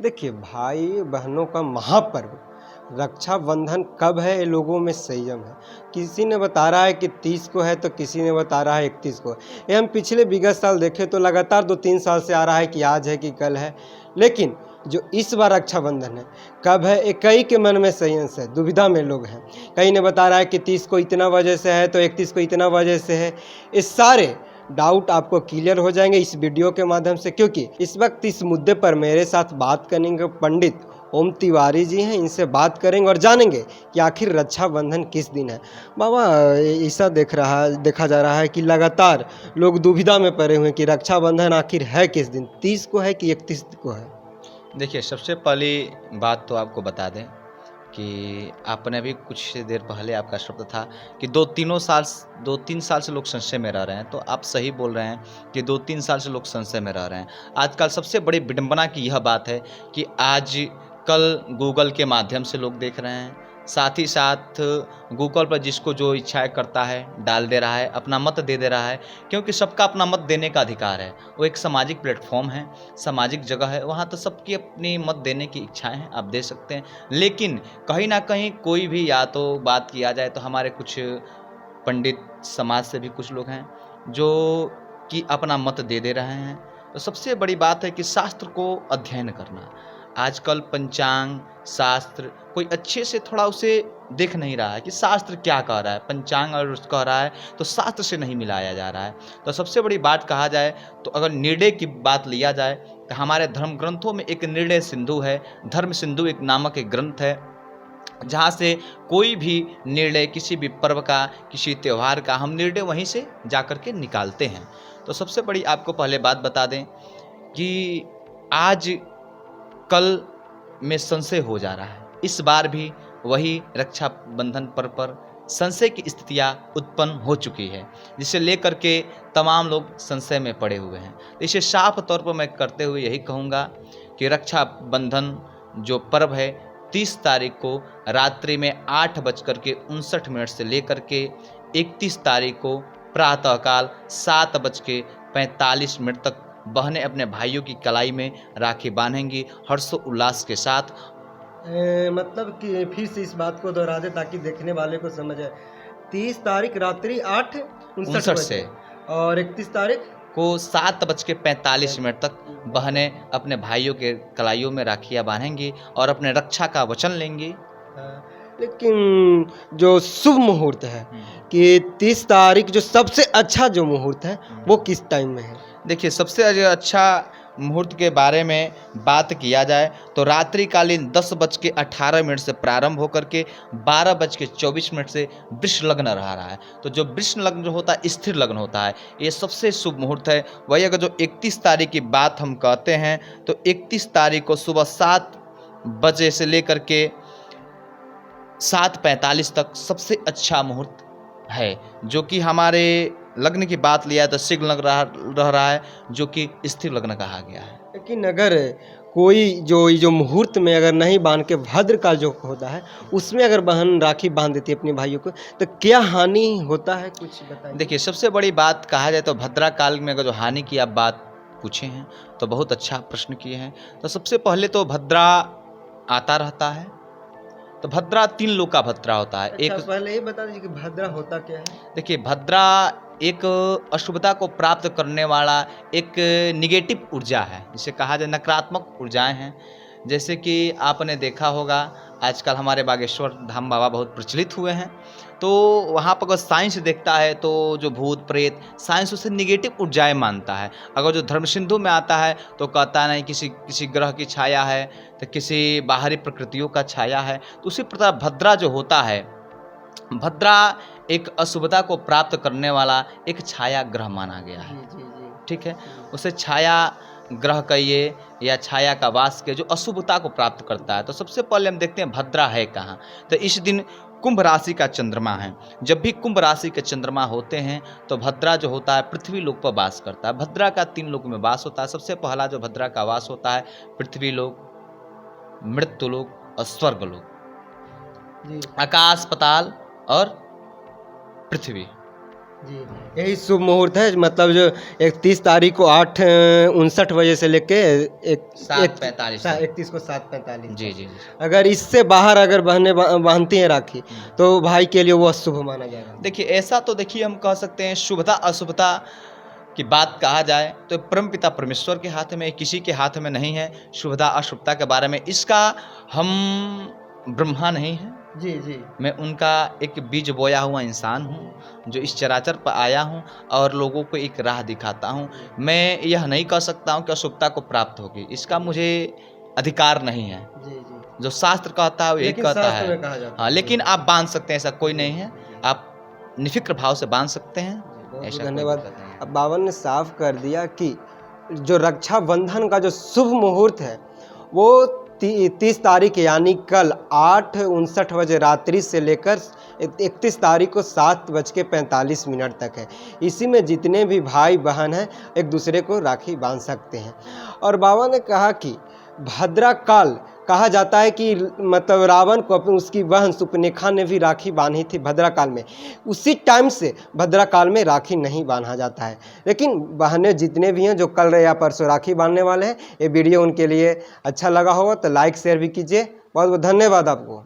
देखिए, भाई बहनों का महापर्व रक्षाबंधन कब है, ये लोगों में संयम है। किसी ने बता रहा है कि 30 को है तो किसी ने बता रहा है 31 को। ये हम पिछले विगत साल देखें तो लगातार 2-3 साल से आ रहा है कि आज है कि कल है। लेकिन जो इस बार रक्षाबंधन है कब है, ये कई के मन में संयम है, दुविधा में लोग हैं। कई ने बता रहा है कि 30 को इतना वजह से है तो 31 को इतना वजह से है। ये सारे डाउट आपको क्लियर हो जाएंगे इस वीडियो के माध्यम से, क्योंकि इस वक्त इस मुद्दे पर मेरे साथ बात करेंगे पंडित ओम तिवारी जी हैं। इनसे बात करेंगे और जानेंगे कि आखिर रक्षाबंधन किस दिन है। बाबा, ऐसा देखा जा रहा है कि लगातार लोग दुविधा में पड़े हुए हैं कि रक्षाबंधन आखिर है किस दिन, 30 को है कि 31 को है। देखिए, सबसे पहली बात तो आपको बता दें कि आपने भी कुछ देर पहले आपका शब्द था कि 2-3 साल से लोग संशय में रह रहे हैं। तो आप सही बोल रहे हैं कि 2-3 साल से लोग संशय में रह रहे हैं। आजकल सबसे बड़ी विडंबना की यह बात है कि आज कल गूगल के माध्यम से लोग देख रहे हैं, साथ ही साथ गूगल पर जिसको जो इच्छाएं करता है डाल दे रहा है, अपना मत दे दे रहा है, क्योंकि सबका अपना मत देने का अधिकार है। वो एक सामाजिक प्लेटफॉर्म है, सामाजिक जगह है, वहाँ तो सबकी अपनी मत देने की इच्छाएं हैं, आप दे सकते हैं। लेकिन कहीं ना कहीं कोई भी, या तो बात किया जाए तो हमारे कुछ पंडित समाज से भी कुछ लोग हैं जो कि अपना मत दे दे रहे हैं। तो सबसे बड़ी बात है कि शास्त्र को अध्ययन करना। आजकल पंचांग शास्त्र कोई अच्छे से थोड़ा उसे देख नहीं रहा है कि शास्त्र क्या कह रहा है। पंचांग और कह रहा है तो शास्त्र से नहीं मिलाया जा रहा है। तो सबसे बड़ी बात कहा जाए तो अगर निर्णय की बात लिया जाए तो हमारे धर्म ग्रंथों में एक निर्णय सिंधु है, धर्म सिंधु एक नामक एक ग्रंथ है, जहाँ से कोई भी निर्णय, किसी भी पर्व का, किसी त्यौहार का, हम निर्णय वहीं से जा कर के निकालते हैं। तो सबसे बड़ी आपको पहले बात बता दें कि आज कल में संशय हो जा रहा है। इस बार भी वही रक्षाबंधन पर्व पर संशय की स्थितियां उत्पन्न हो चुकी है, जिसे लेकर के तमाम लोग संशय में पड़े हुए हैं। तो इसे साफ तौर पर मैं करते हुए यही कहूँगा कि रक्षाबंधन जो पर्व है 30 तारीख को रात्रि में 8:59 से लेकर के 31 तारीख को प्रातःकाल 7:45 तक बहनें अपने भाइयों की कलाई में राखी बांधेंगी हर्षोल्लास के साथ। मतलब कि फिर से इस बात को दोहरा दे ताकि देखने वाले को समझ आए। 30 तारीख रात्रि 8:59 से और 31 तारीख को 7:45 तक बहनें अपने भाइयों के कलाइयों में राखियाँ बांधेंगी और अपने रक्षा का वचन लेंगी। लेकिन जो शुभ मुहूर्त है कि 30 तारीख जो सबसे अच्छा जो मुहूर्त है वो किस टाइम में है? देखिए, सबसे अच्छा मुहूर्त के बारे में बात किया जाए तो रात्रिकालीन 10:18 से प्रारंभ होकर के 12:24 से वृष लग्न रहा है। तो जो वृष लग्न जो होता है स्थिर लग्न होता है, ये सबसे शुभ मुहूर्त है। वही अगर जो 31 तारीख की बात हम कहते हैं तो 31 तारीख को सुबह 7 बजे से लेकर के 7:45 तक सबसे अच्छा मुहूर्त है, जो कि हमारे लग्न की बात लिया तो सिंह लग्न रह रहा है, जो कि स्थिर लग्न कहा गया है। लेकिन अगर कोई जो मुहूर्त में अगर नहीं बांध के भद्र का जो होता है उसमें अगर बहन राखी बांध देती है अपने भाइयों को तो क्या हानि होता है, कुछ बताइए। देखिए, सबसे बड़ी बात कहा जाए तो भद्रा काल में अगर जो हानि की आप बात पूछे हैं तो बहुत अच्छा प्रश्न किए हैं। तो सबसे पहले तो भद्रा आता रहता है। तो भद्रा 3 लोग का भद्रा होता है। अच्छा, एक पहले ये बता दीजिए कि भद्रा होता क्या है। देखिए, भद्रा एक अशुभता को प्राप्त करने वाला एक निगेटिव ऊर्जा है, जिसे कहा जाए नकारात्मक ऊर्जाएं हैं। जैसे कि आपने देखा होगा आजकल हमारे बागेश्वर धाम बाबा बहुत प्रचलित हुए हैं। तो वहाँ पर अगर साइंस देखता है तो जो भूत प्रेत, साइंस उसे निगेटिव ऊर्जाएं मानता है। अगर जो धर्म सिंधु में आता है तो कहता नहीं किसी ग्रह की छाया है, तो किसी बाहरी प्रकृतियों का छाया है। तो उसी प्रकार भद्रा जो होता है, भद्रा एक अशुभता को प्राप्त करने वाला एक छाया ग्रह माना गया है। जी। ठीक है, उसे छाया ग्रह कहिए या छाया का वास के जो अशुभता को प्राप्त करता है। तो सबसे पहले हम देखते हैं भद्रा है कहाँ। तो इस दिन कुंभ राशि का चंद्रमा है। जब भी कुंभ राशि के चंद्रमा होते हैं तो भद्रा जो होता है पृथ्वी लोक पर वास करता है। भद्रा का 3 लोक में वास होता है। सबसे पहला जो भद्रा का वास होता है पृथ्वी लोक, मृत्यु लोक और स्वर्ग लोक, आकाश पाताल और पृथ्वी। जी, यही शुभ मुहूर्त है, मतलब जो 31 तारीख को 8:59 से लेके 7:45 से। 31 को 7:45 जी, जी, जी। अगर इससे बाहर अगर बहनें बांधती हैं राखी तो भाई के लिए वो अशुभ माना जाएगा। देखिए ऐसा तो देखिए हम कह सकते हैं शुभता अशुभता की बात कहा जाए तो परमपिता परमेश्वर के हाथ में, किसी के हाथ में नहीं है शुभता अशुभता के बारे में। इसका हम ब्रह्मा नहीं हैं, जी जी मैं उनका एक बीज बोया हुआ इंसान हूँ जो इस चराचर पर आया हूँ और लोगों को एक राह दिखाता हूँ। मैं यह नहीं कह सकता हूँ कि अशुभता को प्राप्त होगी, इसका मुझे अधिकार नहीं है। जी जी जो शास्त्र कहता है वो यही लेकिन कहता शास्त्र में है। कहा जाता हाँ, है। लेकिन आप बांध सकते हैं, ऐसा कोई नहीं है। आप निफिक्र भाव से बांध सकते हैं, बहुत ऐसा बहुत कोई धन्यवाद। दिक्कत नहीं है। अब बावन ने साफ कर दिया कि जो रक्षाबंधन का जो शुभ मुहूर्त है वो 30 तारीख यानी कल 8:59 रात्रि से लेकर 31 तारीख को 7:45 तक है। इसी में जितने भी भाई बहन हैं एक दूसरे को राखी बांध सकते हैं। और बाबा ने कहा कि भद्रा काल कहा जाता है कि मतलब रावण को अपनी उसकी बहन सुपनेखा ने भी राखी बांधी थी भद्रा काल में। उसी टाइम से भद्रा काल में राखी नहीं बांधा जाता है। लेकिन बहनें जितने भी हैं जो कल या परसों राखी बांधने वाले हैं, ये वीडियो उनके लिए अच्छा लगा होगा तो लाइक शेयर भी कीजिए। बहुत बहुत धन्यवाद आपको।